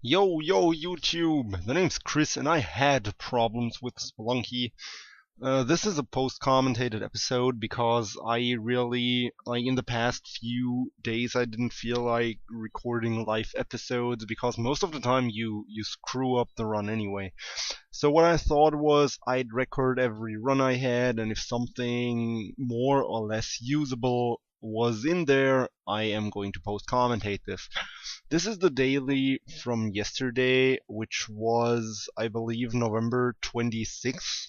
Yo, YouTube! The name's Chris, and I had problems with Spelunky. This is a post-commentated episode because I really, in the past few days, I didn't feel like recording live episodes because most of the time you screw up the run anyway. So what I thought was I'd record every run I had, and if something more or less usable was in there, I am going to post-commentate this. This is the daily from yesterday, which was, I believe, November 26th.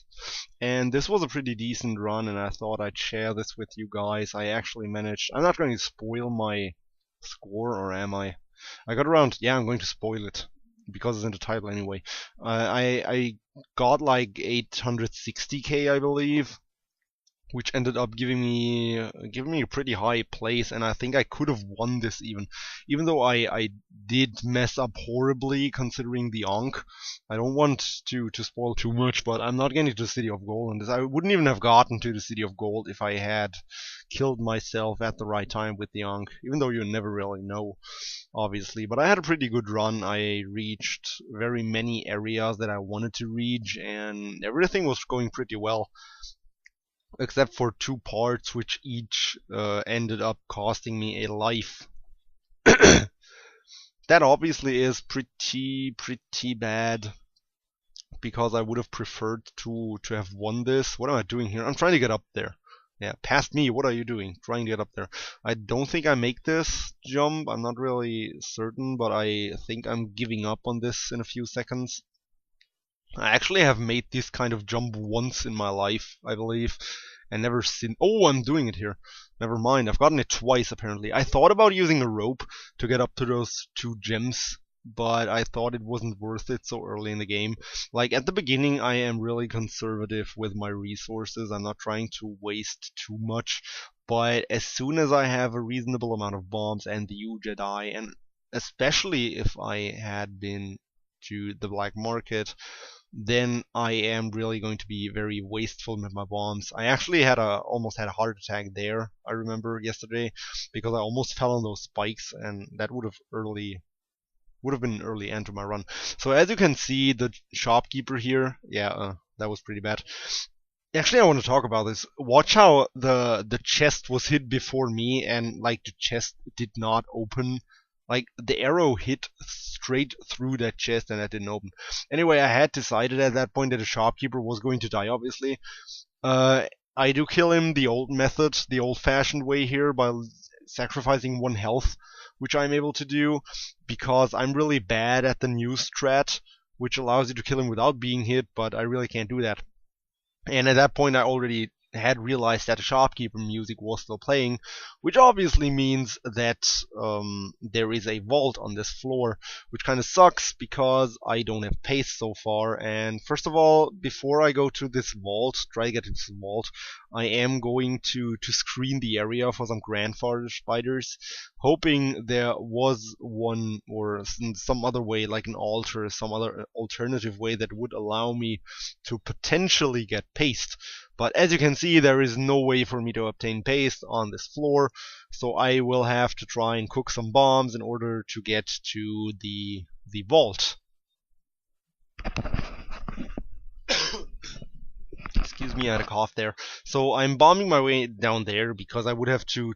And this was a pretty decent run, and I thought I'd share this with you guys. I actually managed. I'm not going to spoil my score, or am I? I got around. Yeah, I'm going to spoil it because it's in the title anyway. I got like 860k, I believe, which ended up giving me a pretty high place, and I think I could have won this even though I did mess up horribly considering the Ankh. I don't want to spoil too much, but I'm not getting to the City of Gold, and I wouldn't even have gotten to the City of Gold if I had killed myself at the right time with the Ankh, even though you never really know, obviously. But I had a pretty good run. I reached very many areas that I wanted to reach, and everything was going pretty well except for two parts which each ended up costing me a life. That obviously is pretty bad because I would have preferred to have won this. What am I doing here? I'm trying to get up there. Yeah, past me. What are you doing? Trying to get up there. I don't think I make this jump. I'm not really certain, but I think I'm giving up on this in a few seconds. I actually have made this kind of jump once in my life, I believe, and never seen. Oh, I'm doing it here. Never mind, I've gotten it twice apparently. I thought about using a rope to get up to those two gems, but I thought it wasn't worth it so early in the game. Like, at the beginning, I am really conservative with my resources. I'm not trying to waste too much, but as soon as I have a reasonable amount of bombs and the Jedi, and especially if I had been to the black market, then I am really going to be very wasteful with my bombs. I actually almost had a heart attack there, I remember yesterday, because I almost fell on those spikes, and that would have been an early end to my run. So as you can see, the shopkeeper here, yeah, that was pretty bad. Actually, I want to talk about this. Watch how the chest was hit before me, and like the chest did not open. Like the arrow hit straight through that chest and that didn't open. Anyway, I had decided at that point that the shopkeeper was going to die, obviously. I do kill him the old method, the old-fashioned way here, by sacrificing one health, which I'm able to do because I'm really bad at the new strat, which allows you to kill him without being hit, but I really can't do that. And at that point, I already had realized that the shopkeeper music was still playing, which obviously means that there is a vault on this floor, which kind of sucks because I don't have pace so far. And first of all, before I go to this vault, try to get into this vault, I am going to screen the area for some grandfather spiders, hoping there was one or some other way, like an altar, some other alternative way that would allow me to potentially get paste. But as you can see, there is no way for me to obtain paste on this floor, so I will have to try and cook some bombs in order to get to the vault. Excuse me, I had a cough there. So I'm bombing my way down there because I would have to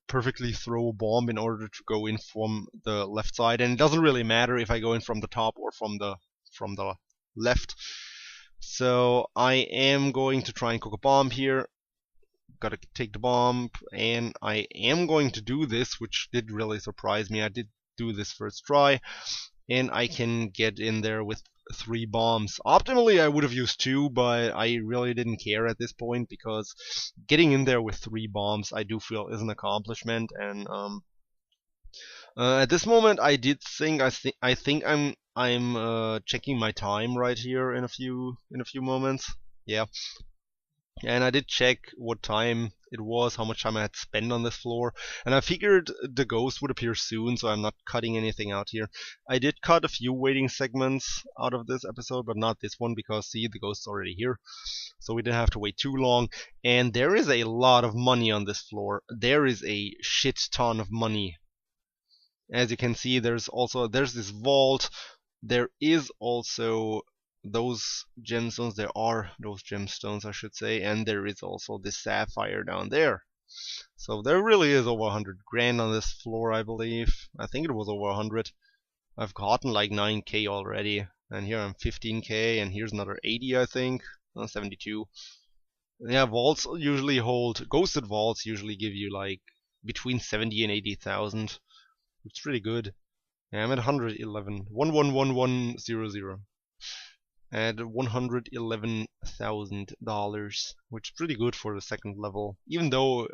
perfectly throw a bomb in order to go in from the left side, and it doesn't really matter if I go in from the top or from the left. So I am going to try and cook a bomb here. Gotta take the bomb, and I am going to do this, which did really surprise me. I did do this first try, and I can get in there with 3 bombs. Optimally, I would have used 2, but I really didn't care at this point because getting in there with 3 bombs, I do feel is an accomplishment. And at this moment, I think I'm checking my time right here in a few moments. Yeah. And I did check what time it was, how much time I had spent on this floor, and I figured the ghost would appear soon, so I'm not cutting anything out here. I did cut a few waiting segments out of this episode, but not this one, because see, the ghost's already here, so we didn't have to wait too long. And there is a lot of money on this floor. There is a shit ton of money. As you can see, there's this vault there is also those gemstones. There are those gemstones, I should say, and there is also this sapphire down there. So there really is over 100 grand on this floor, I believe. I think it was over 100. I've gotten like 9k already, and here I'm 15k, and here's another 80, I think. 72. Yeah, vaults usually hold, ghosted vaults usually give you like between 70 and 80,000. It's pretty good. Yeah, I'm at 111, 111100, at $111,000, which is pretty good for the second level. Even though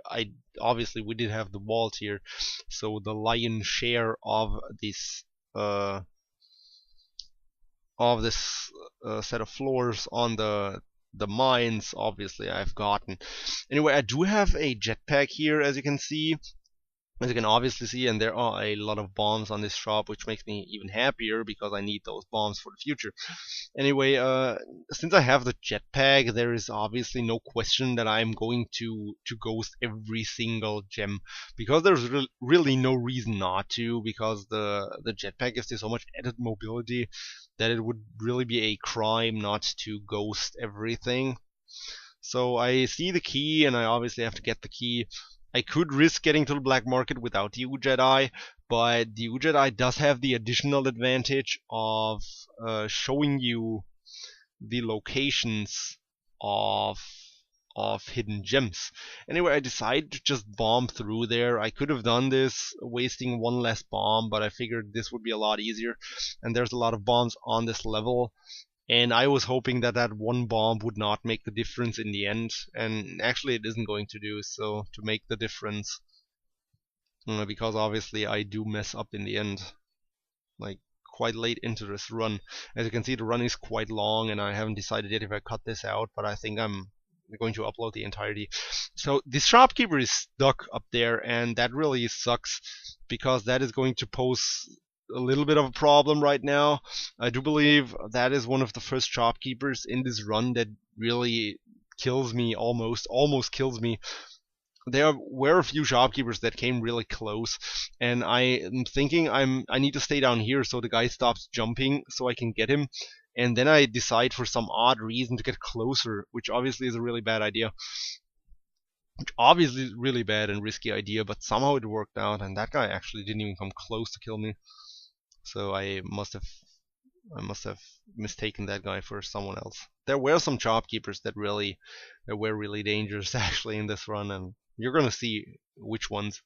obviously we did have the vault here, so the lion's share of this set of floors on the mines, obviously I've gotten. Anyway, I do have a jetpack here, as you can see. As you can obviously see, and there are a lot of bombs on this shop, which makes me even happier because I need those bombs for the future. Anyway, since I have the jetpack, there is obviously no question that I'm going to ghost every single gem, because there's really no reason not to, because the jetpack gives you so much added mobility that it would really be a crime not to ghost everything. So I see the key, and I obviously have to get the key. I could risk getting to the black market without the U-Jedi, but the U-Jedi does have the additional advantage of showing you the locations of hidden gems. Anyway, I decided to just bomb through there. I could have done this wasting one less bomb, but I figured this would be a lot easier, and there's a lot of bombs on this level. And I was hoping that that one bomb would not make the difference in the end, and actually it isn't going to do so to make the difference, because obviously I do mess up in the end, like quite late into this run. As you can see, the run is quite long, and I haven't decided yet if I cut this out, but I think I'm going to upload the entirety. So this shopkeeper is stuck up there, and that really sucks, because that is going to pose a little bit of a problem right now. I do believe that is one of the first shopkeepers in this run that really kills me, almost kills me. There were a few shopkeepers that came really close, and I am thinking I need to stay down here so the guy stops jumping so I can get him, and then I decide for some odd reason to get closer, which obviously is a really bad idea. Obviously really bad and risky idea, but somehow it worked out, and that guy actually didn't even come close to kill me. So I must have mistaken that guy for someone else. There were some shopkeepers that were really dangerous actually in this run, and you're gonna see which ones.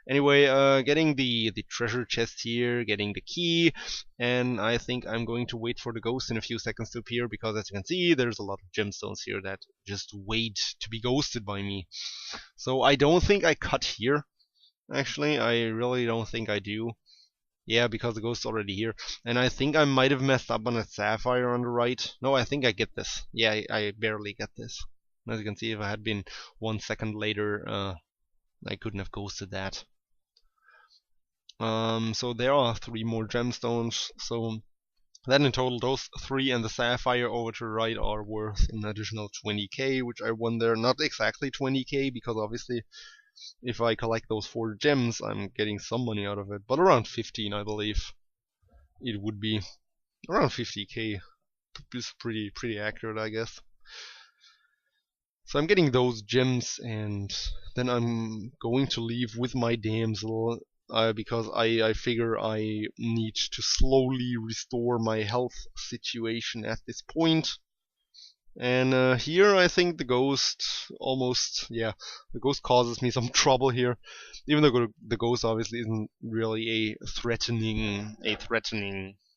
Anyway, getting the treasure chest here, getting the key, and I think I'm going to wait for the ghost in a few seconds to appear, because as you can see, there's a lot of gemstones here that just wait to be ghosted by me. So I don't think I cut here. Actually, I really don't think I do. Yeah, because the ghost's already here. And I think I might have messed up on a sapphire on the right. No, I think I get this. Yeah, I barely get this. As you can see, if I had been 1 second later, I couldn't have ghosted that. So there are 3 more gemstones. So then in total, those 3 and the sapphire over to the right are worth an additional 20k, which I won there. Not exactly 20k, because obviously if I collect those 4 gems, I'm getting some money out of it, but around 15, I believe it would be. Around 50k is pretty accurate, I guess. So I'm getting those gems, and then I'm going to leave with my damsel, because I figure I need to slowly restore my health situation at this point. And here I think the ghost the ghost causes me some trouble here, even though the ghost obviously isn't really a threatening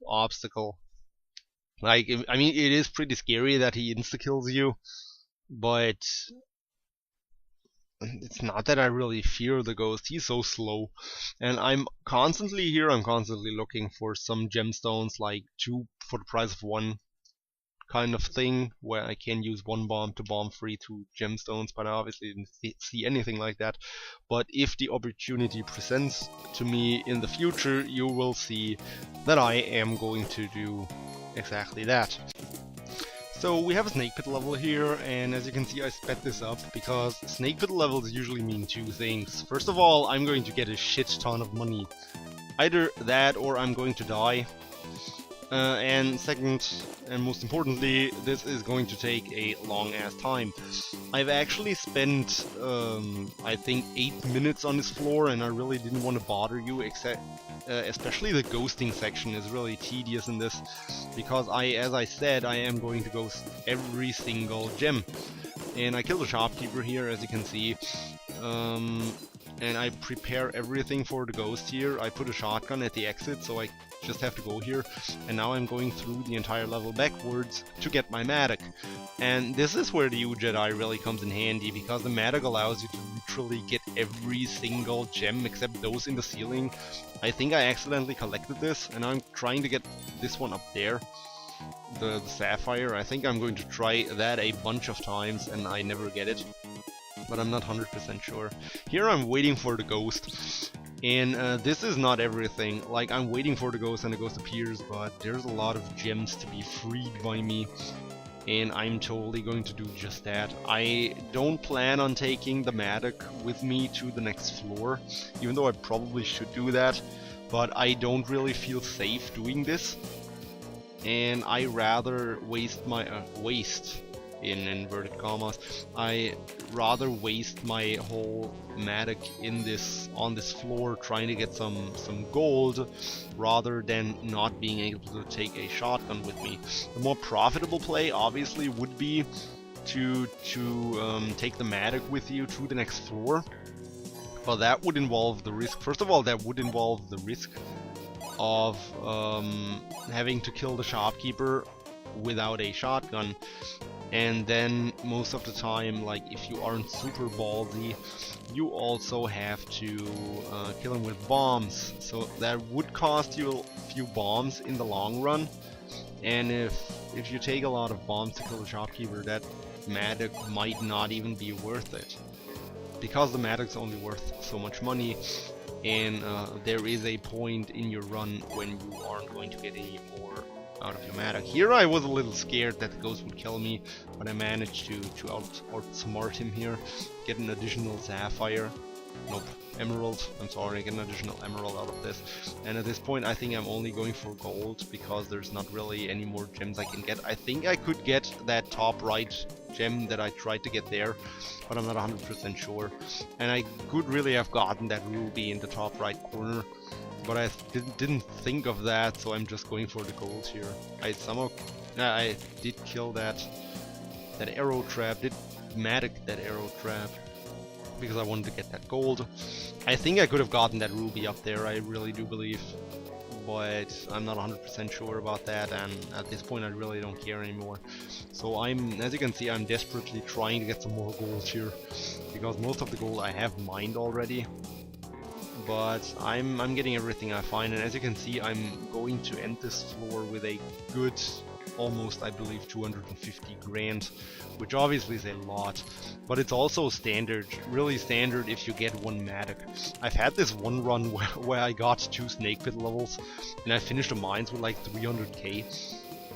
obstacle. Like, I mean, it is pretty scary that he insta-kills you, but it's not that I really fear the ghost. He's so slow, and I'm constantly looking for some gemstones, like 2 for the price of 1. Kind of thing, where I can use 1 bomb to bomb 3 2 gemstones, but I obviously didn't see anything like that. But if the opportunity presents to me in the future, you will see that I am going to do exactly that. So we have a snake pit level here, and as you can see, I sped this up because snake pit levels usually mean 2 things. First of all, I'm going to get a shit ton of money. Either that or I'm going to die. And second, and most importantly, this is going to take a long ass time. I've actually spent, I think 8 minutes on this floor, and I really didn't want to bother you, except, especially the ghosting section is really tedious in this, because as I said, I am going to ghost every single gem. And I killed the shopkeeper here, as you can see. And I prepare everything for the ghost here. I put a shotgun at the exit, so I just have to go here. And now I'm going through the entire level backwards to get my Matic. And this is where the U-Jedi really comes in handy, because the Matic allows you to literally get every single gem except those in the ceiling. I think I accidentally collected this, and I'm trying to get this one up there. The sapphire. I think I'm going to try that a bunch of times, and I never get it. But I'm not 100% sure. Here I'm waiting for the ghost, and this is not everything. Like, I'm waiting for the ghost and the ghost appears, but there's a lot of gems to be freed by me, and I'm totally going to do just that. I don't plan on taking the Matic with me to the next floor, even though I probably should do that, but I don't really feel safe doing this, and I rather waste my waste in inverted commas. I rather waste my whole Matic on this floor trying to get some gold, rather than not being able to take a shotgun with me. The more profitable play obviously would be to take the Matic with you to the next floor, but that would involve the risk. First of all, that would involve the risk of having to kill the shopkeeper without a shotgun. And then most of the time, like, if you aren't super ballsy, you also have to kill him with bombs. So that would cost you a few bombs in the long run. And if you take a lot of bombs to kill the shopkeeper, that Matic might not even be worth it, because the Matic's only worth so much money, and there is a point in your run when you aren't going to get any more out of your Matic. Here I was a little scared that the ghost would kill me, but I managed to outsmart him here, get an additional sapphire. Nope, emerald. I'm sorry, get an additional emerald out of this. And at this point I think I'm only going for gold, because there's not really any more gems I can get. I think I could get that top right gem that I tried to get there, but I'm not 100% sure. And I could really have gotten that ruby in the top right corner, but I didn't think of that, so I'm just going for the gold here. I did kill that arrow trap, did Matic that arrow trap, because I wanted to get that gold. I think I could have gotten that ruby up there, I really do believe, but I'm not 100% sure about that, and at this point I really don't care anymore. So as you can see, I'm desperately trying to get some more gold here, because most of the gold I have mined already. But I'm getting everything I find, and as you can see, I'm going to end this floor with a good, almost, I believe, 250 grand, which obviously is a lot, but it's also standard, really standard if you get one Matic. I've had this one run where I got 2 snake pit levels, and I finished the mines with like 300k.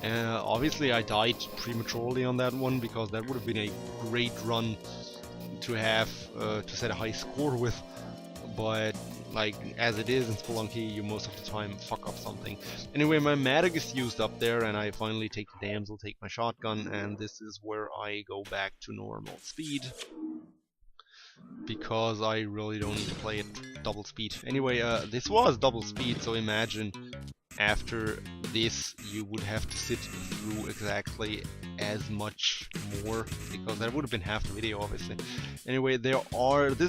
Obviously I died prematurely on that one, because that would have been a great run to have to set a high score with, but like, as it is in Spelunky, you most of the time fuck up something. Anyway, my Matic is used up there, and I finally take the damsel, take my shotgun, and this is where I go back to normal speed, because I really don't need to play at double speed. Anyway, this was double speed, so imagine after this you would have to sit through exactly as much more, because that would have been half the video, obviously. Anyway, this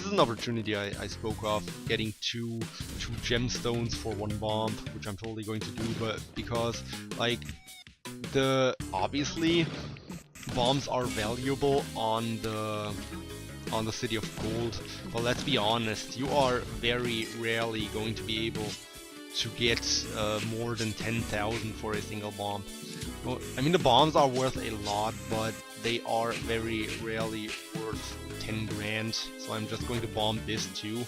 is an opportunity I spoke of, getting two gemstones for 1 bomb, which I'm totally going to do, but because, like, obviously bombs are valuable on the City of Gold, but let's be honest, you are very rarely going to be able to get more than 10,000 for a single bomb. Well, I mean, the bombs are worth a lot, but they are very rarely worth 10 grand, so I'm just going to bomb this too.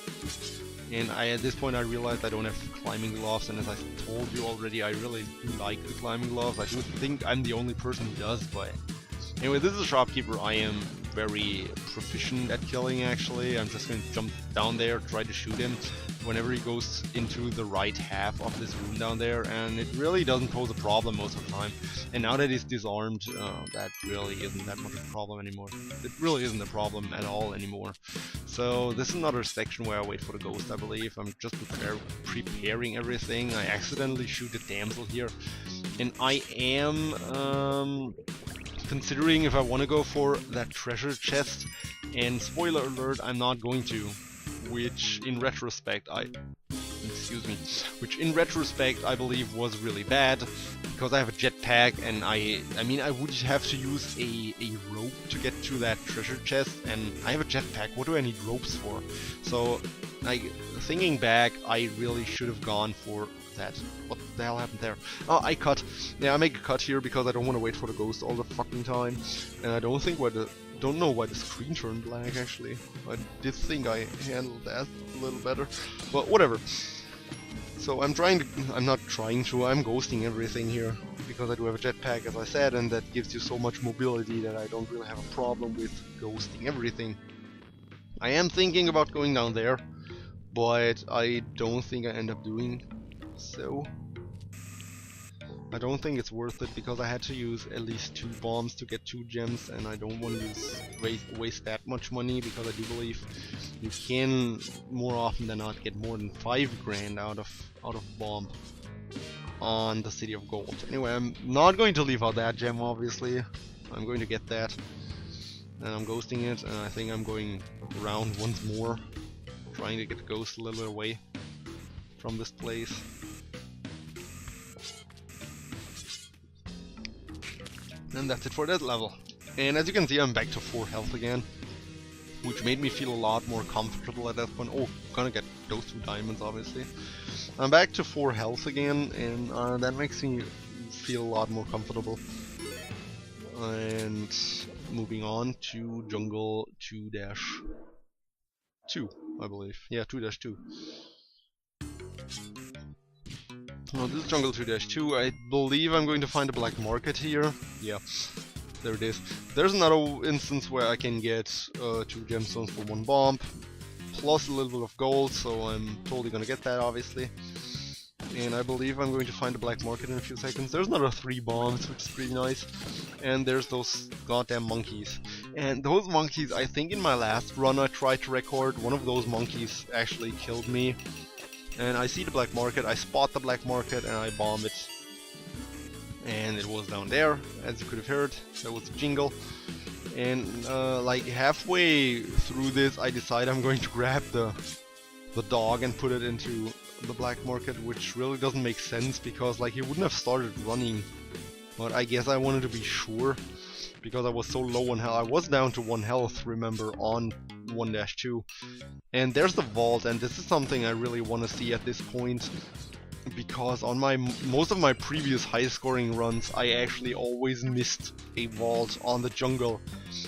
And at this point I realized I don't have climbing gloves, and as I told you already, I really do like the climbing gloves. I do think I'm the only person who does, but Anyway, this is a Shopkeeper I am very proficient at killing, actually. I'm just going to jump down there, try to shoot him whenever he goes into the right half of this room down there, and it really doesn't pose a problem most of the time. And now that he's disarmed, that really isn't that much of a problem anymore. It really isn't a problem at all anymore. So this is another section where I wait for the ghost, I believe. I'm just preparing everything. I accidentally shoot the damsel here, and I am considering if I want to go for that treasure chest, and spoiler alert, I'm not going to, which in retrospect I believe was really bad, because I have a jetpack, and I mean I would have to use a rope to get to that treasure chest, and I have a jetpack. What do I need ropes for? So, like, thinking back, I really should have gone for that. What the hell happened there? Oh, I cut. Yeah, I make a cut here because I don't want to wait for the ghost all the fucking time, and I don't know why the screen turned black, actually. I did think I handled that a little better, but whatever. So I'm not trying to, I'm ghosting everything here, because I do have a jetpack, as I said, and that gives you so much mobility that I don't really have a problem with ghosting everything. I am thinking about going down there, but I don't think I end up doing so. I don't think it's worth it, because I had to use at least 2 bombs to get 2 gems, and I don't want to waste that much money, because I do believe you can more often than not get more than 5 grand out of bomb on the City of Gold. Anyway, I'm not going to leave out that gem, obviously. I'm going to get that, and I'm ghosting it, and I think I'm going around once more, trying to get the ghost a little bit away from this place. And that's it for that level. And as you can see, I'm back to 4 health again, which made me feel a lot more comfortable at that point. Oh, gonna get those 2 diamonds, obviously. I'm back to 4 health again, and that makes me feel a lot more comfortable. And moving on to Jungle 2-2, I believe. Yeah, 2-2. Oh, this is Jungle 2-2. I believe I'm going to find a black market here. Yeah, there it is. There's another instance where I can get 2 gemstones for 1 bomb, plus a little bit of gold, so I'm totally gonna get that, obviously. And I believe I'm going to find a black market in a few seconds. There's another 3 bombs, which is pretty nice. And there's those goddamn monkeys. And those monkeys, I think in my last run I tried to record, one of those monkeys actually killed me. And I see the black market, I spot the black market, and I bomb it. And it was down there, as you could have heard. That was the jingle. And like halfway through this, I decide I'm going to grab the dog and put it into the black market, which really doesn't make sense, because like he wouldn't have started running. But I guess I wanted to be sure, because I was so low on health. I was down to 1 health, remember, on 1-2. And there's the vault, and this is something I really want to see at this point, because on most of my previous high scoring runs I actually always missed a vault on the jungle,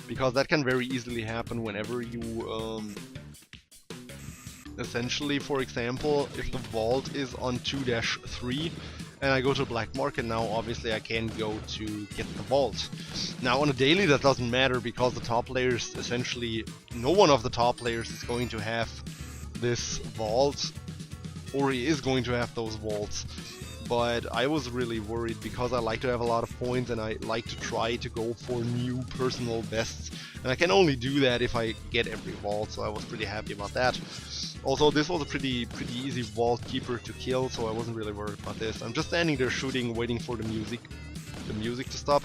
because that can very easily happen whenever you essentially, for example, if the vault is on 2-3 and I go to the black market now, obviously I can go to get the vault. Now on a daily that doesn't matter, because the top players, essentially no one of the top players is going to have this vault, or he is going to have those vaults. But I was really worried, because I like to have a lot of points and I like to try to go for new personal bests, and I can only do that if I get every vault, so I was pretty happy about that. Also, this was a pretty easy vault keeper to kill, so I wasn't really worried about this. I'm just standing there shooting, waiting for the music to stop,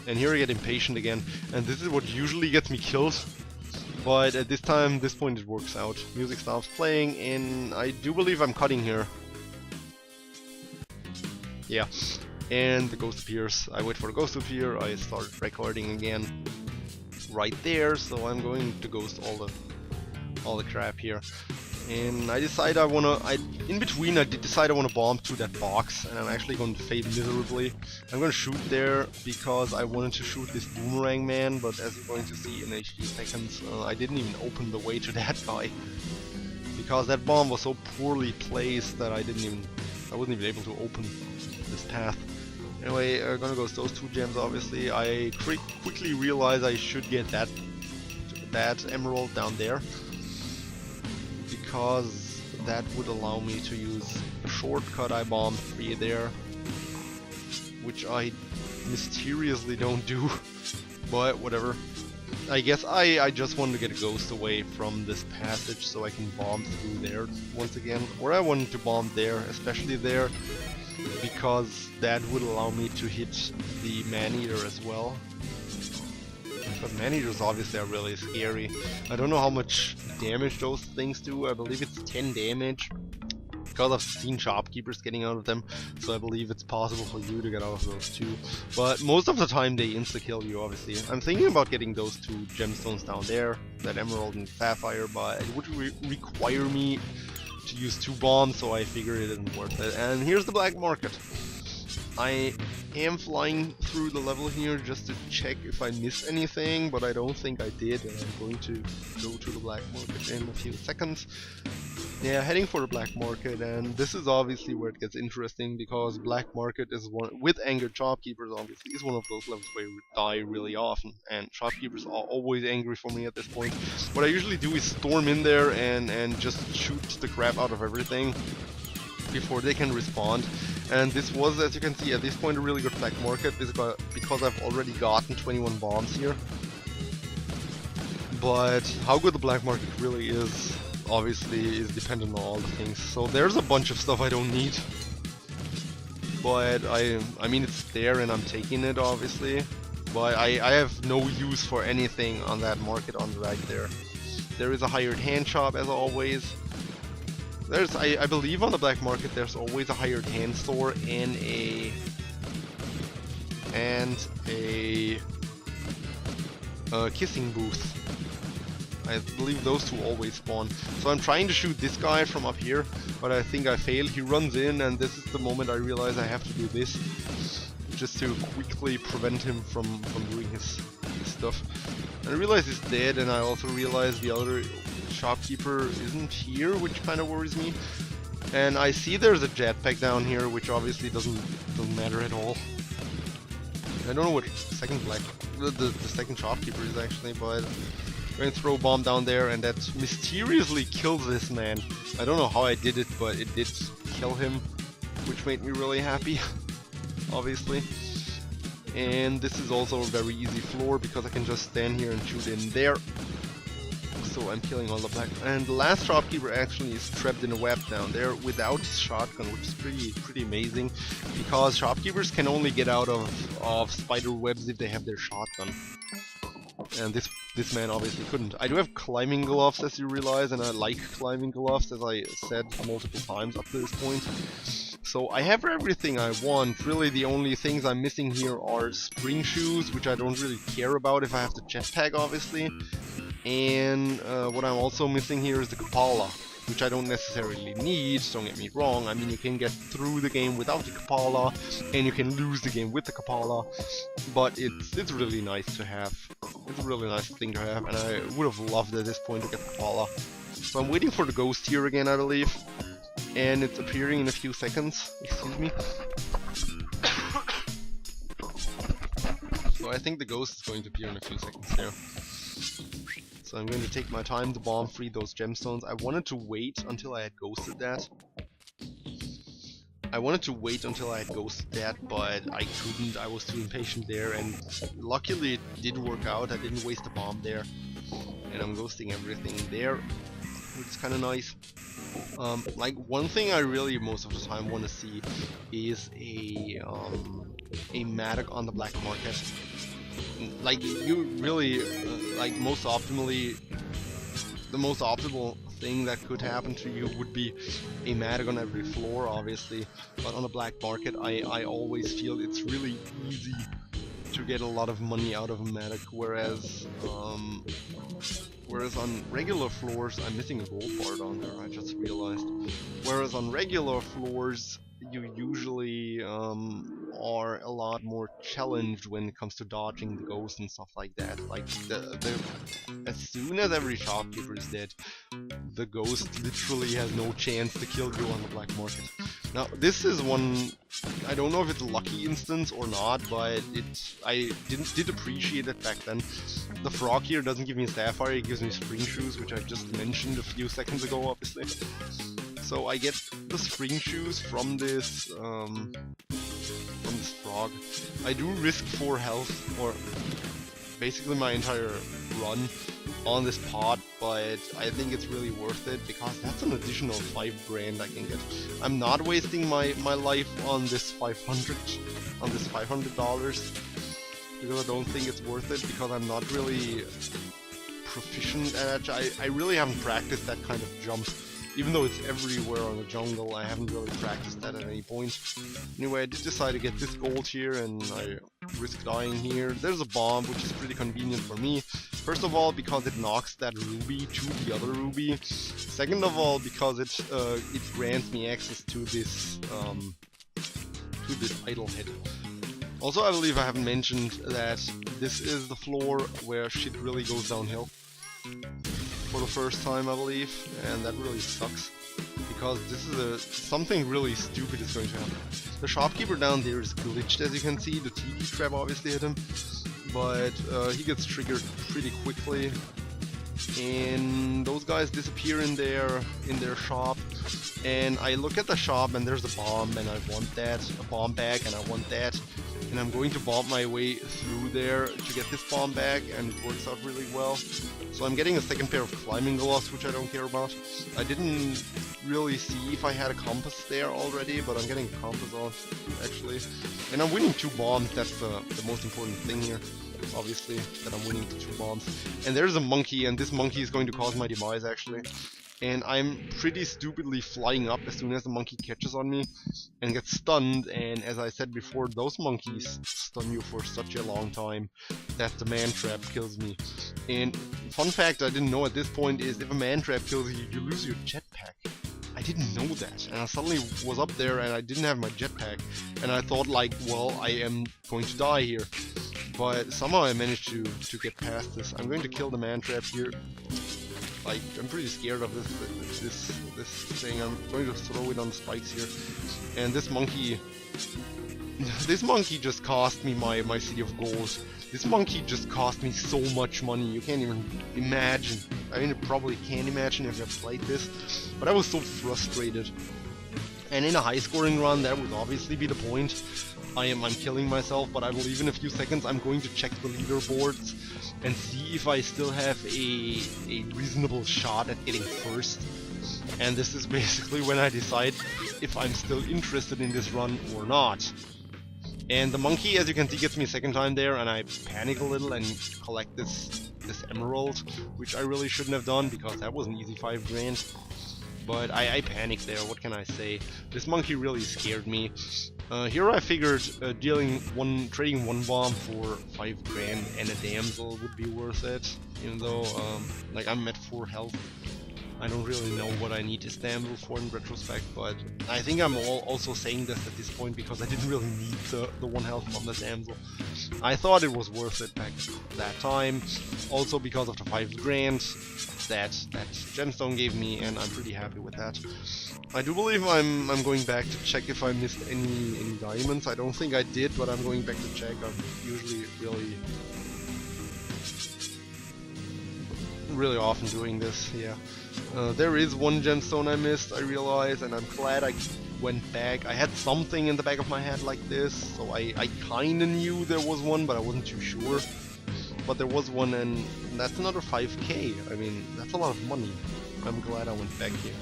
and here I get impatient again, and this is what usually gets me killed. But at this point it works out. Music stops playing, and I do believe I'm cutting here. Yeah, and the ghost appears. I wait for the ghost to appear, I start recording again right there, so I'm going to ghost all the crap here. And I decide in between I did decide I want to bomb through that box, and I'm actually going to fail miserably. I'm going to shoot there because I wanted to shoot this boomerang man, but as you're going to see in a few seconds, I didn't even open the way to that guy, because that bomb was so poorly placed that I wasn't even able to open this path. Anyway, gonna go with those 2 gems. Obviously, I quickly realize I should get that emerald down there, because that would allow me to use a shortcut. I bombed 3 there, which I mysteriously don't do, but whatever. I guess I just wanted to get a ghost away from this passage so I can bomb through there once again. Or I wanted to bomb there, especially there, because that would allow me to hit the man-eater as well. But man-eaters obviously are really scary. I don't know how much damage those things do. I believe it's 10 damage. Because I've seen shopkeepers getting out of them, so I believe it's possible for you to get out of those too. But most of the time they insta-kill you, obviously. I'm thinking about getting those 2 gemstones down there, that emerald and sapphire, but it would require me to use 2 bombs, so I figured it isn't worth it. And here's the black market. I am flying through the level here just to check if I miss anything, but I don't think I did, and I'm going to go to the black market in a few seconds. Yeah, heading for the black market, and this is obviously where it gets interesting, because black market is one, with angered shopkeepers obviously, is one of those levels where you die really often, and shopkeepers are always angry for me at this point. What I usually do is storm in there and just shoot the crap out of everything before they can respond. And this was, as you can see, at this point a really good black market, because I've already gotten 21 bombs here. But how good the black market really is, obviously, is dependent on all the things. So there's a bunch of stuff I don't need, but I mean it's there and I'm taking it, obviously. But I have no use for anything on that market on the right there. There is a hired hand shop as always. There's, I believe on the black market there's always a hired hand store and a kissing booth. I believe those 2 always spawn. So I'm trying to shoot this guy from up here, but I think I failed. He runs in, and this is the moment I realize I have to do this, just to quickly prevent him from doing his stuff. And I realize he's dead, and I also realize the other shopkeeper isn't here, which kind of worries me. And I see there's a jetpack down here, which obviously doesn't matter at all. I don't know what the second shopkeeper is actually, but I'm going to throw a bomb down there, and that mysteriously kills this man. I don't know how I did it, but it did kill him, which made me really happy, obviously. And this is also a very easy floor, because I can just stand here and shoot in there. So I'm killing all the black. And the last shopkeeper actually is trapped in a web down there without his shotgun, which is pretty amazing, because shopkeepers can only get out of spider webs if they have their shotgun. And this man obviously couldn't. I do have climbing gloves, as you realize, and I like climbing gloves, as I said multiple times up to this point. So I have everything I want. Really, the only things I'm missing here are spring shoes, which I don't really care about if I have the jetpack, obviously. And what I'm also missing here is the Kapala, which I don't necessarily need, don't get me wrong. I mean, you can get through the game without the Kapala, and you can lose the game with the Kapala, but it's really nice to have. It's a really nice thing to have, and I would have loved at this point to get the Kapala. So I'm waiting for the ghost here again, I believe, and it's appearing in a few seconds. Excuse me. So I think the ghost is going to appear in a few seconds there. So I'm going to take my time to bomb free those gemstones. I wanted to wait until I had ghosted that. But I couldn't. I was too impatient there, and luckily it did work out. I didn't waste a bomb there. And I'm ghosting everything there, which is kind of nice. Like, one thing I really most of the time want to see is a Matic on the black market. Like, you really, like, the most optimal thing that could happen to you would be a Matic on every floor, obviously. But on a black market, I always feel it's really easy to get a lot of money out of a Matic, whereas on regular floors, I'm missing a gold bar down there, I just realized. Whereas on regular floors, you usually are a lot more challenged when it comes to dodging the ghosts and stuff like that. Like, as soon as every shopkeeper is dead, the ghost literally has no chance to kill you on the black market. Now this is one, I don't know if it's a lucky instance or not, but I did appreciate it back then. The frog here doesn't give me a sapphire, it gives me spring shoes, which I just mentioned a few seconds ago, obviously. So I get the spring shoes from this frog. I do risk 4 health, or basically my entire run on this pot, but I think it's really worth it because that's an additional 5 grand I can get. I'm not wasting my life on this $500 because I don't think it's worth it, because I'm not really proficient at it. I really haven't practiced that kind of jump. Even though it's everywhere on the jungle, I haven't really practiced that at any point. Anyway, I did decide to get this gold here, and I risk dying here. There's a bomb, which is pretty convenient for me. First of all, because it knocks that ruby to the other ruby. Second of all, because it grants me access to this idle head. Also, I believe I haven't mentioned that this is the floor where shit really goes downhill. For the first time, I believe, and that really sucks, because this is something really stupid is going to happen. The shopkeeper down there is glitched, as you can see. The TD trap obviously hit him, but he gets triggered pretty quickly, and those guys disappear in their shop. And I look at the shop, and there's a bomb, and I want that, a bomb bag, and I want that. And I'm going to bomb my way through there to get this bomb back, and it works out really well. So I'm getting a second pair of climbing gloves, which I don't care about. I didn't really see if I had a compass there already, but I'm getting a compass on, actually. And I'm winning 2 bombs, that's the most important thing here, obviously, that I'm winning 2 bombs. And there's a monkey, and this monkey is going to cause my demise, actually. And I'm pretty stupidly flying up as soon as the monkey catches on me and gets stunned, and as I said before, those monkeys stun you for such a long time that the man trap kills me. And fun fact I didn't know at this point is, if a man trap kills you, you lose your jetpack. I didn't know that, and I suddenly was up there and I didn't have my jetpack, and I thought like, well, I am going to die here. But somehow I managed to get past this. I'm going to kill the man trap here. Like, I'm pretty scared of this thing. I'm going to throw it on the spikes here. And this monkey just cost me my city of gold. This monkey just cost me so much money, you can't even imagine. I mean, you probably can't imagine if you've played this, but I was so frustrated. And in a high scoring run, that would obviously be the point. I'm killing myself, but I believe in a few seconds I'm going to check the leaderboards and see if I still have a reasonable shot at getting first. And this is basically when I decide if I'm still interested in this run or not. And the monkey, as you can see, gets me a second time there, and I panic a little and collect this emerald, which I really shouldn't have done, because that was an easy 5 grand. But I panicked there, what can I say? This monkey really scared me. Here I figured trading one bomb for 5 grand and a damsel would be worth it, even though like I'm at 4 health. I don't really know what I need this damsel for in retrospect, but I think I'm also saying this at this point because I didn't really need the 1 health from the damsel. I thought it was worth it back that time, also because of the 5 grand that gemstone gave me, and I'm pretty happy with that. I do believe I'm going back to check if I missed any diamonds. I don't think I did, but I'm going back to check. I'm usually really often doing this, yeah. There is 1 gemstone I missed, I realize, and I'm glad I went back. I had something in the back of my head like this, so I kinda knew there was 1, but I wasn't too sure. But there was 1, and that's another 5k. I mean, that's a lot of money. I'm glad I went back here.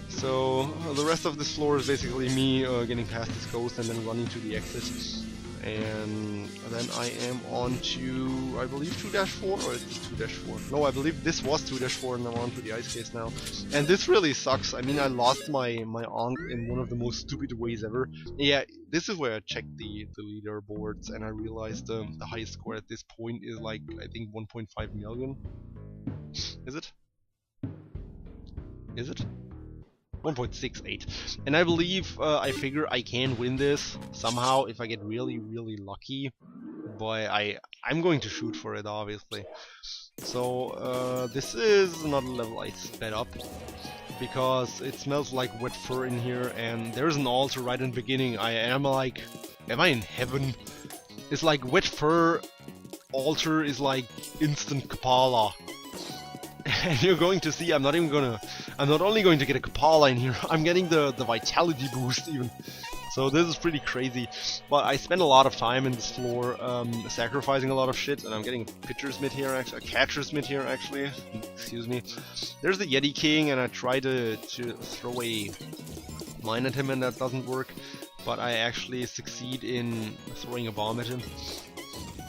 So the rest of this floor is basically me getting past this ghost and then running to the exit. And then I am on to, I believe, 2-4, or is it 2-4? No, I believe this was 2-4, and I'm on to the ice case now. And this really sucks. I mean, I lost my Ankh in one of the most stupid ways ever. Yeah, this is where I checked the leaderboards, and I realized the highest score at this point is like, I think 1.5 million. Is it? Is it? 1.68, and I believe I figure I can win this somehow if I get really lucky, but I'm going to shoot for it, obviously. So this is another level I sped up. because it smells like wet fur in here, and there's an altar right in the beginning. I am like, am I in heaven? It's like wet fur altar is like instant Kapala. And you're going to see, I'm not only going to get a Kapala in here, I'm getting the vitality boost even. So this is pretty crazy, but I spent a lot of time in this floor sacrificing a lot of shit, and I'm getting a pitcher's mitt here, actually, a catcher's mitt here, actually, excuse me. There's the Yeti King, and I try to throw a mine at him, and that doesn't work, but I actually succeed in throwing a bomb at him.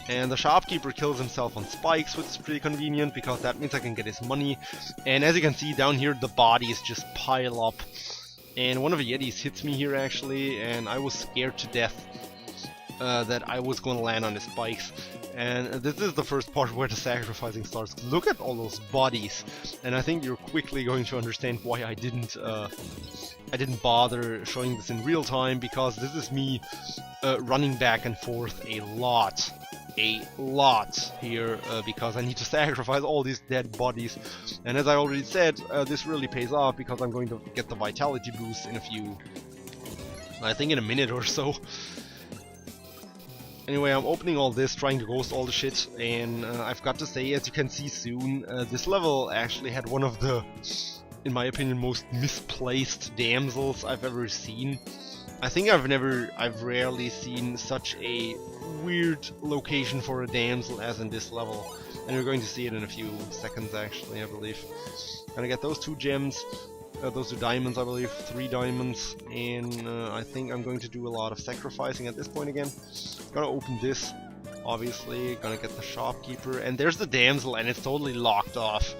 And the shopkeeper kills himself on spikes, which is pretty convenient, because that means I can get his money. And as you can see down here, the bodies just pile up. And one of the Yetis hits me here actually, and I was scared to death that I was going to land on the spikes. And this is the first part where the sacrificing starts. Look at all those bodies, and I think you're quickly going to understand why I didn't bother showing this in real time, because this is me running back and forth a lot here, because I need to sacrifice all these dead bodies. And as I already said, this really pays off, because I'm going to get the vitality boost in I think in a minute or so. Anyway, I'm opening all this, trying to ghost all the shit, and I've got to say, as you can see soon, this level actually had one of the, in my opinion, most misplaced damsels I've ever seen. I think I've rarely seen such a weird location for a damsel as in this level, and we're going to see it in a few seconds actually, I believe. Gonna get those 2 gems, those 2 diamonds, I believe, 3 diamonds, and I think I'm going to do a lot of sacrificing at this point again. Gonna open this, obviously, gonna get the shopkeeper, and there's the damsel, and it's totally locked off.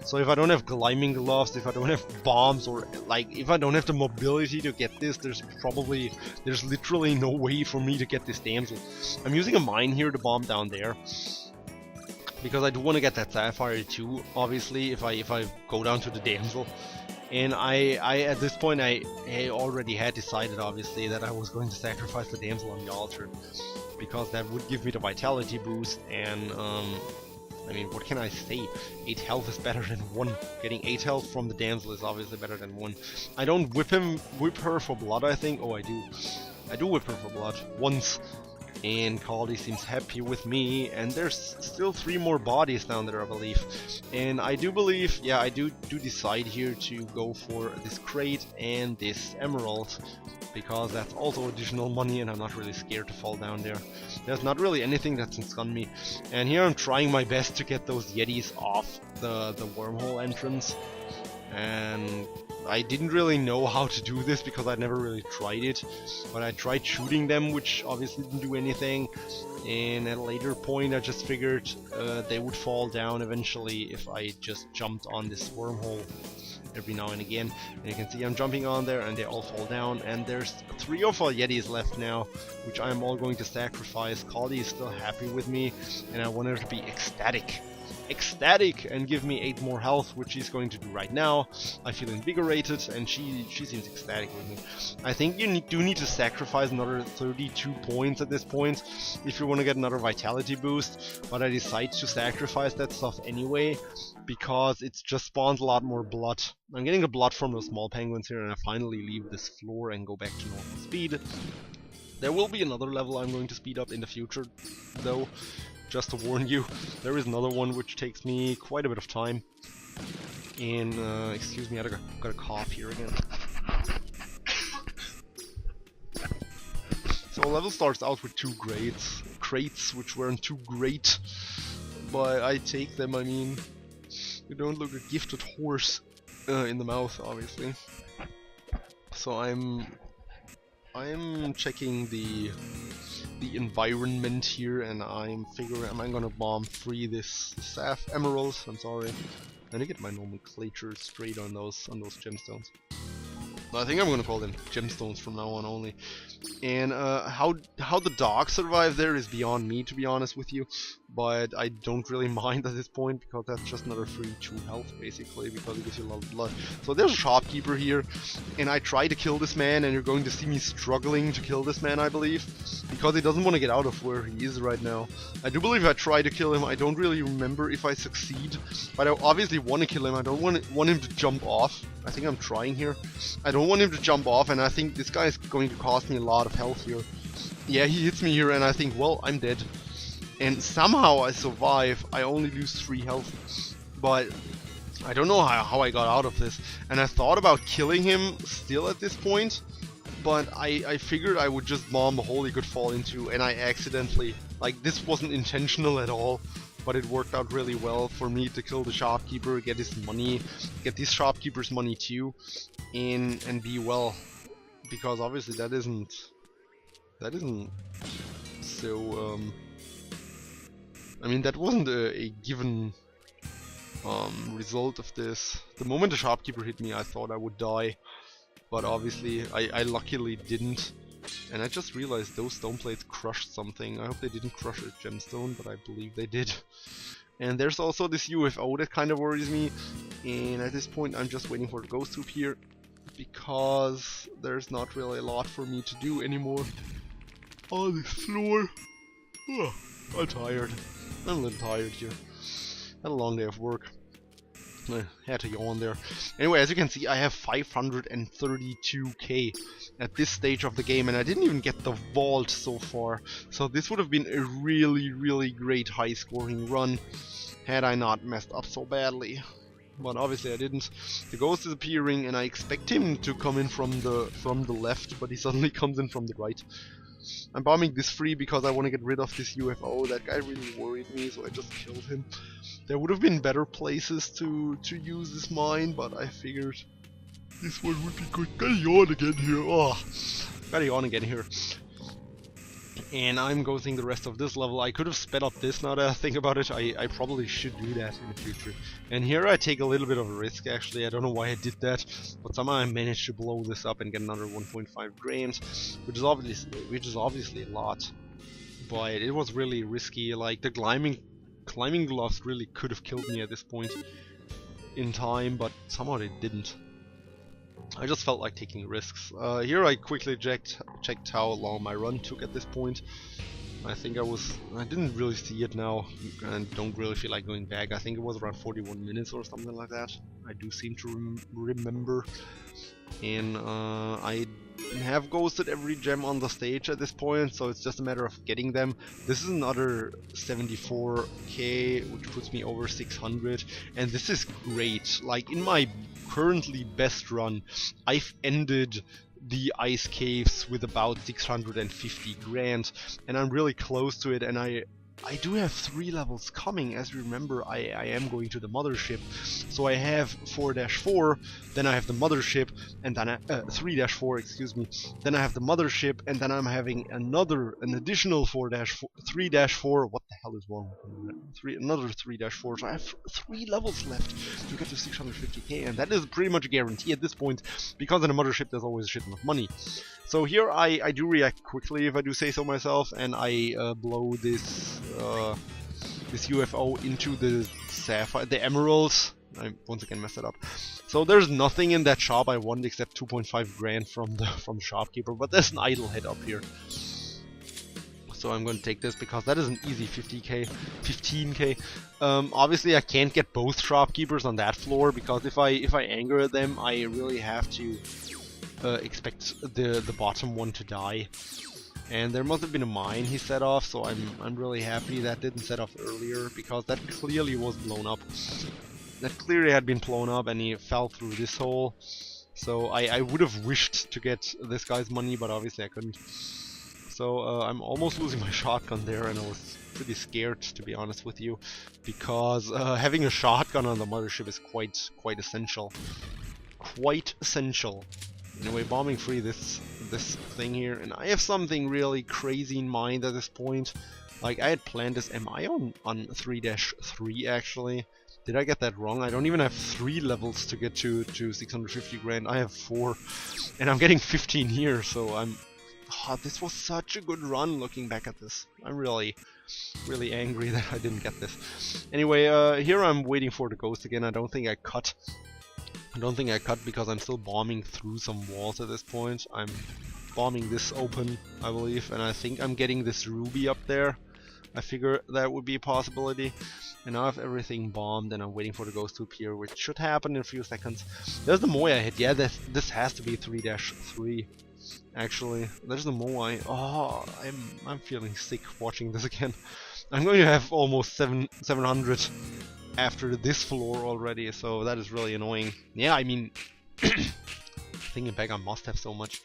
So if I don't have climbing gloves, if I don't have bombs, or like if I don't have the mobility to get this, there's literally no way for me to get this damsel. I'm using a mine here to bomb down there, because I do want to get that sapphire too, obviously, if I go down to the damsel. And I at this point I already had decided, obviously, that I was going to sacrifice the damsel on the altar, because that would give me the vitality boost, and I mean, what can I say? 8 health is better than 1. Getting 8 health from the damsel is obviously better than 1. I don't whip her for blood, I think. Oh, I do. I do whip her for blood once. And Caldi seems happy with me, and there's still 3 more bodies down there, I believe. And I do believe, yeah, I do decide here to go for this crate and this emerald, because that's also additional money, and I'm not really scared to fall down there. There's not really anything that can stun me. And here I'm trying my best to get those Yetis off the wormhole entrance. And I didn't really know how to do this because I'd never really tried it, but I tried shooting them, which obviously didn't do anything, and at a later point I just figured they would fall down eventually if I just jumped on this wormhole every now and again. And you can see I'm jumping on there and they all fall down, and there's 3 or 4 Yetis left now, which I'm all going to sacrifice. Caldi is still happy with me, and I want her to be ecstatic and give me 8 more health, which she's going to do right now. I feel invigorated, and she seems ecstatic with me. I think you do need to sacrifice another 32 points at this point if you want to get another vitality boost, but I decide to sacrifice that stuff anyway because it just spawns a lot more blood. I'm getting the blood from those small penguins here, and I finally leave this floor and go back to normal speed. There will be another level I'm going to speed up in the future, though. Just to warn you, there is another one which takes me quite a bit of time. And, excuse me, I got a cough here again. So level starts out with 2 crates, which weren't too great. But I take them, I mean, you don't look a gifted horse in the mouth, obviously. So I'm checking the environment here, and I'm figuring, am I gonna bomb free this emeralds? I'm sorry. And I get my nomenclature straight on those gemstones. I think I'm gonna call them gemstones from now on only. And how the dogs survive there is beyond me, to be honest with you. but I don't really mind at this point because that's just another free 2 health basically, because it gives you a lot of blood. So there's a Shopkeeper here, and I try to kill this man, and you're going to see me struggling to kill this man, I believe, because he doesn't want to get out of where he is right now. I do believe I try to kill him. I don't really remember if I succeed, but I obviously want to kill him. I don't want him to jump off. I think I'm trying here. I don't want him to jump off, and I think this guy is going to cost me a lot of health here. Yeah, he hits me here, and I think, well, I'm dead. And somehow I survive. I only lose 3 health, but I don't know how I got out of this. And I thought about killing him still at this point, but I figured I would just bomb a hole he could fall into, and I accidentally, like, this wasn't intentional at all, but it worked out really well for me to kill the Shopkeeper, get his money, get this Shopkeeper's money too, and be well, because obviously that isn't so, I mean, that wasn't a given result of this. The moment the Shopkeeper hit me, I thought I would die, but obviously I luckily didn't. And I just realized those stone plates crushed something. I hope they didn't crush a gemstone, but I believe they did. And there's also this UFO that kind of worries me, and at this point I'm just waiting for the ghost troop here, because there's not really a lot for me to do anymore on this floor. Oh, I'm tired. I'm a little tired here. Had a long day of work. I had to yawn there. Anyway, as you can see, I have 532k at this stage of the game, and I didn't even get the vault so far. So this would have been a really great high scoring run had I not messed up so badly. But obviously I didn't. The ghost is appearing, and I expect him to come in from the left, but he suddenly comes in from the right. I'm bombing this free because I want to get rid of this UFO. That guy really worried me, so I just killed him. There would have been better places to use this mine, but I figured this one would be good. Gotta yawn again here. Oh, gotta yawn again here. And I'm going the rest of this level. I could have sped up this now that I think about it. I probably should do that in the future. And here I take a little bit of a risk actually. I don't know why I did that, but somehow I managed to blow this up and get another 1.5 grams, which is obviously a lot. But it was really risky. Like the climbing gloves really could have killed me at this point in time, but somehow they didn't. I just felt like taking risks. Here I quickly checked how long my run took at this point. I think I didn't really see it now, and don't really feel like going back. I think it was around 41 minutes or something like that. I do seem to remember. And I have ghosted every gem on the stage at this point, so it's just a matter of getting them. This is another 74k, which puts me over 600, and this is great. Like in my currently best run, I've ended the ice caves with about 650 grand, and I'm really close to it, and I do have 3 levels coming. As you remember, I am going to the mothership, so I have 4-4, then I have the mothership, and then 3-4, excuse me, then I have the mothership, and then I'm having an additional 3-4. What the hell is wrong? Another 3-4. So I have 3 levels left to get to 650k, and that is pretty much a guarantee at this point, because in the mothership there's always a shit ton of money. So here I do react quickly, if I do say so myself, and I blow this UFO into the sapphire, the emeralds. I once again messed it up. So there's nothing in that shop I want except 2.5 grand from Shopkeeper, but there's an idle head up here. So I'm going to take this because that is an easy 15k. Obviously I can't get both Shopkeepers on that floor, because if I anger them, I really have to expect the bottom one to die. And there must have been a mine he set off, so I'm really happy that didn't set off earlier, because that clearly was blown up. That clearly had been blown up, and he fell through this hole. So I would have wished to get this guy's money, but obviously I couldn't. So I'm almost losing my shotgun there, and I was pretty scared, to be honest with you, because having a shotgun on the mothership is quite essential. Quite essential. Anyway, bombing free this thing here, and I have something really crazy in mind at this point. Like, I had planned this. Am I on 3-3 actually? Did I get that wrong? I don't even have 3 levels to get to 650 grand. I have 4, and I'm getting 15 here, so I'm Oh, this was such a good run looking back at this. I'm really angry that I didn't get this. Anyway, here I'm waiting for the ghost again. I don't think I cut. Because I'm still bombing through some walls at this point. I'm bombing this open, I believe, and I think I'm getting this ruby up there. I figure that would be a possibility. And now I have everything bombed and I'm waiting for the ghost to appear, which should happen in a few seconds. There's the Moai hit. Yeah, this has to be 3-3. Actually, there's the Moai. Oh, I'm feeling sick watching this again. I'm going to have almost 700 after this floor already, so that is really annoying. Yeah, I mean, thinking back, I must have so much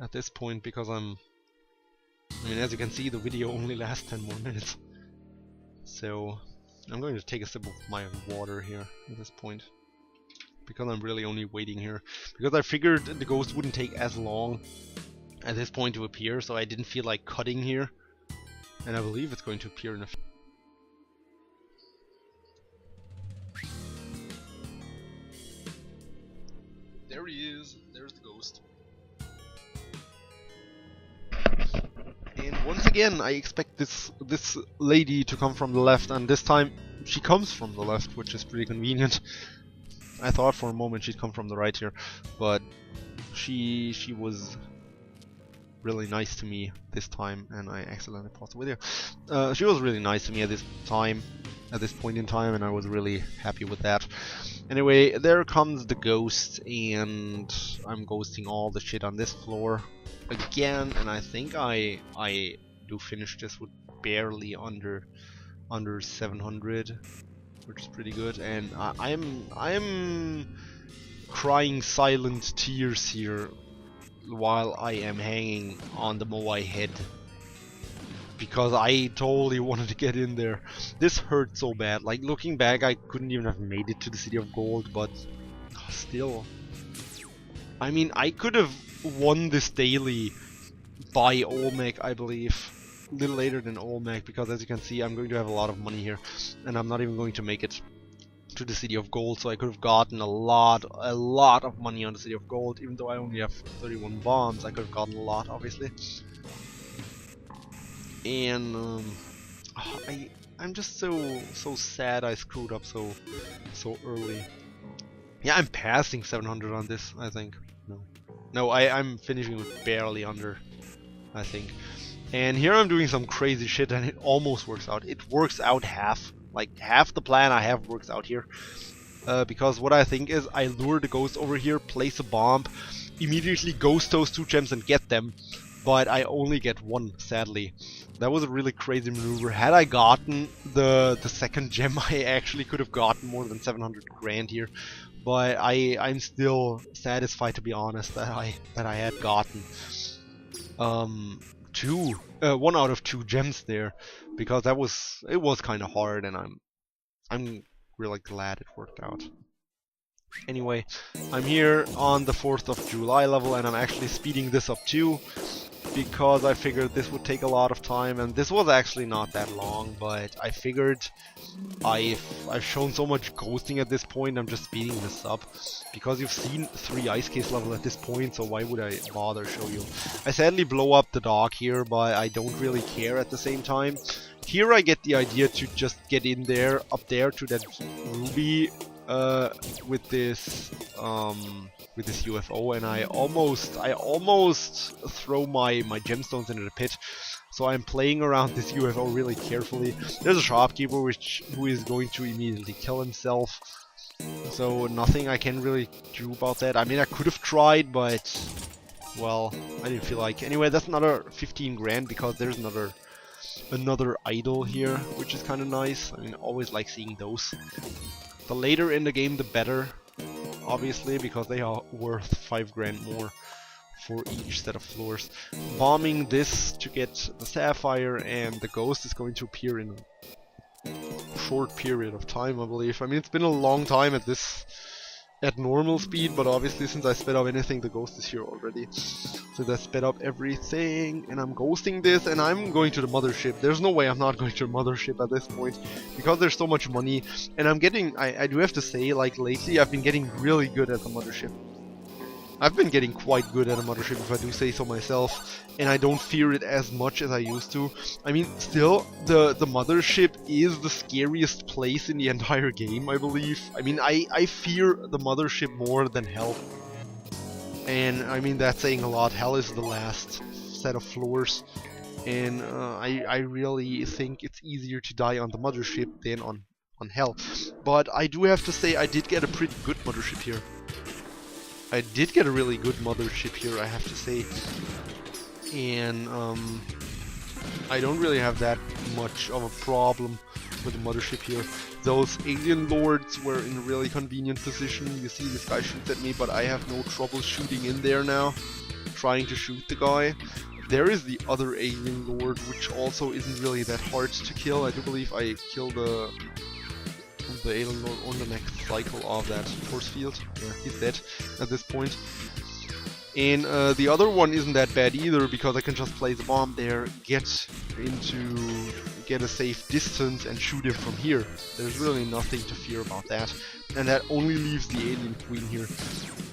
at this point because I mean, as you can see, the video only lasts 10 more minutes. So I'm going to take a sip of my water here at this point, because I'm really only waiting here. Because I figured the ghost wouldn't take as long at this point to appear, so I didn't feel like cutting here. And I believe it's going to appear in a few. There he is. There's the ghost. And once again, I expect this lady to come from the left, and this time she comes from the left, which is pretty convenient. I thought for a moment she'd come from the right here, but she was really nice to me this time, and I accidentally paused the video. She was really nice to me at this point in time, and I was really happy with that. Anyway, there comes the ghost, and I'm ghosting all the shit on this floor again, and I think I do finish this with barely under 700, which is pretty good. And I'm crying silent tears here while I am hanging on the Moai head, because I totally wanted to get in there. This hurt so bad. Like, looking back, I couldn't even have made it to the City of Gold, but still. I mean, I could have won this daily by Olmec, I believe. A little later than Olmec, because as you can see, I'm going to have a lot of money here, and I'm not even going to make it to the City of Gold, so I could have gotten a lot of money on the City of Gold. Even though I only have 31 bombs, I could have gotten a lot, obviously. And I'm just so sad I screwed up so early. Yeah, I'm passing 700 on this, I think. No, I'm finishing with barely under, I think. And here I'm doing some crazy shit, and it almost works out. It works out half. Like, half the plan I have works out here. Because what I think is, I lure the ghost over here, place a bomb, immediately ghost those 2 gems and get them. But I only get 1, sadly. That was a really crazy maneuver. Had I gotten the second gem, I actually could have gotten more than 700 grand here. But I'm still satisfied, to be honest, that I had gotten 1 out of 2 gems there, because it was kind of hard, and I'm really glad it worked out. Anyway, I'm here on the 4th of July level, and I'm actually speeding this up too, because I figured this would take a lot of time, and this was actually not that long, but I figured I've shown so much ghosting at this point, I'm just speeding this up, because you've seen 3 ice case level at this point, so why would I bother show you? I sadly blow up the dock here, but I don't really care at the same time. Here I get the idea to just get in there, up there to that ruby with this UFO, and I almost throw my gemstones into the pit. So I'm playing around this UFO really carefully. There's a shopkeeper who is going to immediately kill himself. So nothing I can really do about that. I mean, I could have tried, but well, I didn't feel like. Anyway, that's another 15 grand, because there's another idol here, which is kind of nice. I mean, I always like seeing those. The later in the game, the better, obviously, because they are worth 5 grand more for each set of floors. Bombing this to get the sapphire, and the ghost is going to appear in a short period of time, I believe. I mean, it's been a long time at normal speed, but obviously since I sped up anything, the ghost is here already. So I sped up everything, and I'm ghosting this, and I'm going to the mothership. There's no way I'm not going to the mothership at this point, because there's so much money, and I do have to say, like, lately I've been getting really good at the mothership. I've been getting quite good at a mothership, if I do say so myself, and I don't fear it as much as I used to. I mean, still, the mothership is the scariest place in the entire game, I believe. I mean, I fear the mothership more than hell. And I mean, that's saying a lot. Hell is the last set of floors, and I really think it's easier to die on the mothership than on hell. But I do have to say, I did get a pretty good mothership here. I did get a really good mothership here, I have to say. And I don't really have that much of a problem with the mothership here. Those alien lords were in a really convenient position. You see this guy shoots at me, but I have no trouble shooting in there now, trying to shoot the guy. There is the other alien lord, which also isn't really that hard to kill. I do believe I killed the alien lord on the next cycle of that force field. Yeah, he's dead at this point. And the other one isn't that bad either, because I can just place a bomb there, get a safe distance and shoot him from here. There's really nothing to fear about that. And that only leaves the alien queen here.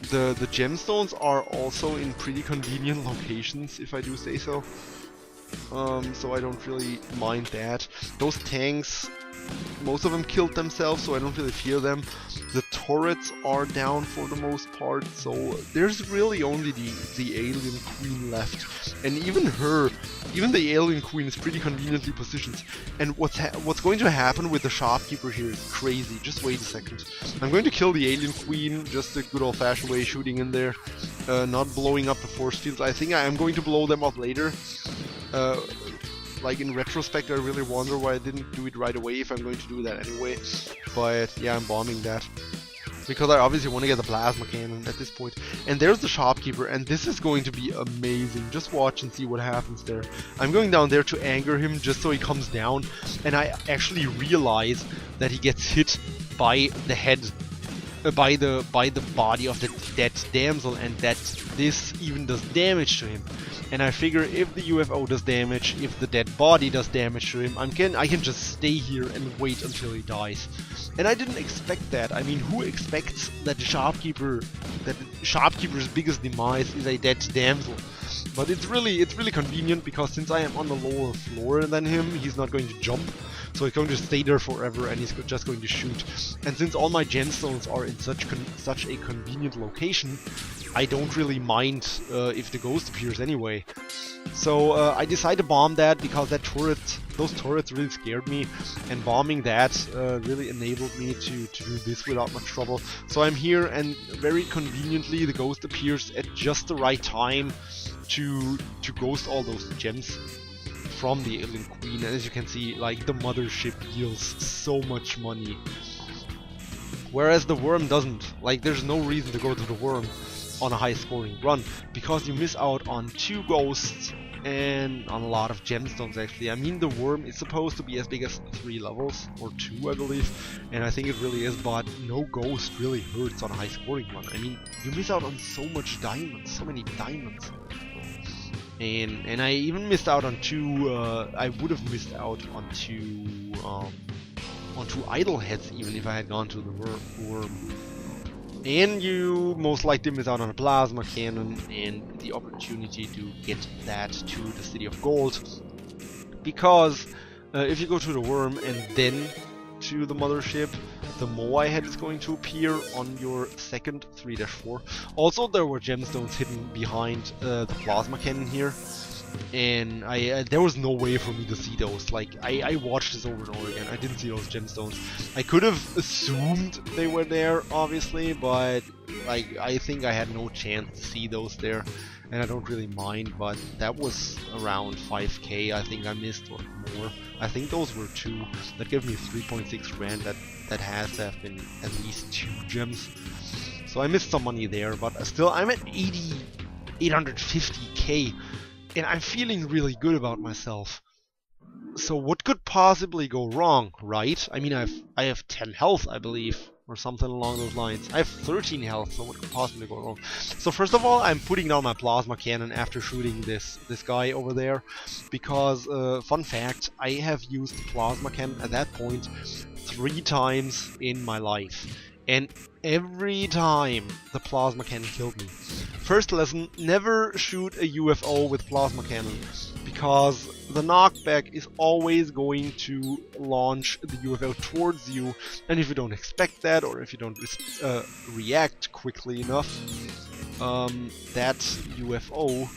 The gemstones are also in pretty convenient locations, if I do say so. So I don't really mind that. Those tanks, most of them killed themselves, so I don't really fear them. The turrets are down for the most part, so there's really only the alien queen left. And even the alien queen is pretty conveniently positioned. And what's going to happen with the shopkeeper here is crazy. Just wait a second. I'm going to kill the alien queen, just the good old-fashioned way, shooting in there, not blowing up the force fields. I think I am going to blow them up later. Like in retrospect, I really wonder why I didn't do it right away, if I'm going to do that anyway. But yeah, I'm bombing that, because I obviously want to get the plasma cannon at this point. And there's the shopkeeper, and this is going to be amazing. Just watch and see what happens there. I'm going down there to anger him, just so he comes down, and I actually realize that he gets hit by the head, by the body of the dead damsel, and that this even does damage to him. And I figure if the UFO does damage, if the dead body does damage to him, I can just stay here and wait until he dies. And I didn't expect that. I mean, who expects that the shopkeeper's biggest demise is a dead damsel? But it's really convenient, because since I am on the lower floor than him, he's not going to jump. So he's going to stay there forever, and he's just going to shoot. And since all my gemstones are in such a convenient location, I don't really mind if the ghost appears anyway. So I decided to bomb that, because those turrets really scared me, and bombing that really enabled me to do this without much trouble. So I'm here, and very conveniently the ghost appears at just the right time to ghost all those gems from the alien queen. And as you can see, like, the mothership yields so much money, whereas the worm doesn't. Like, there's no reason to go to the worm on a high scoring run, because you miss out on 2 ghosts and on a lot of gemstones actually. I mean, the worm is supposed to be as big as 3 levels, or 2 I believe, and I think it really is, but no ghost really hurts on a high scoring run. I mean, you miss out on so much diamonds, so many diamonds. And I even missed out on 2, I would have missed out on 2 idle heads even if I had gone to the worm. And you most likely miss out on a plasma cannon and the opportunity to get that to the City of Gold. Because if you go to the worm and then to the mothership, the Moai head is going to appear on your second 3-4. Also, there were gemstones hidden behind the plasma cannon here. And there was no way for me to see those. Like, I watched this over and over again. I didn't see those gemstones. I could have assumed they were there, obviously, but like, I think I had no chance to see those there, and I don't really mind. But that was around 5k I think I missed, or more. I think those were 2. That gave me 3.6 grand. That has to have been at least 2 gems. So I missed some money there, but still, I'm at 850k. And I'm feeling really good about myself. So what could possibly go wrong, right? I mean, I have 10 health, I believe, or something along those lines. I have 13 health, so what could possibly go wrong? So first of all, I'm putting down my plasma cannon after shooting this guy over there, because fun fact, I have used the plasma cannon at that point 3 times in my life. And every time the plasma cannon killed me. First lesson, never shoot a UFO with plasma cannon, because the knockback is always going to launch the UFO towards you, and if you don't expect that, or if you don't react quickly enough, that UFO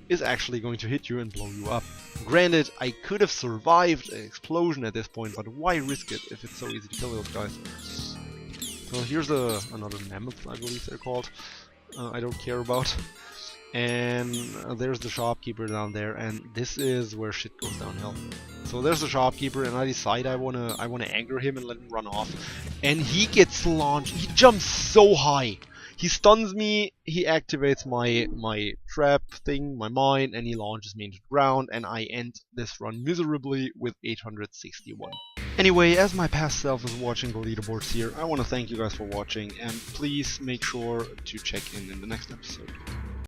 is actually going to hit you and blow you up. Granted, I could have survived an explosion at this point, but why risk it if it's so easy to kill those guys? So here's another mammoth, I believe they're called. I don't care about. And there's the shopkeeper down there, and this is where shit goes downhill. So there's the shopkeeper, and I decide I wanna anger him and let him run off. And he gets launched. He jumps so high. He stuns me, he activates my trap thing, my mine, and he launches me into the ground, and I end this run miserably with 861. Anyway, as my past self is watching the leaderboards here, I want to thank you guys for watching, and please make sure to check in the next episode.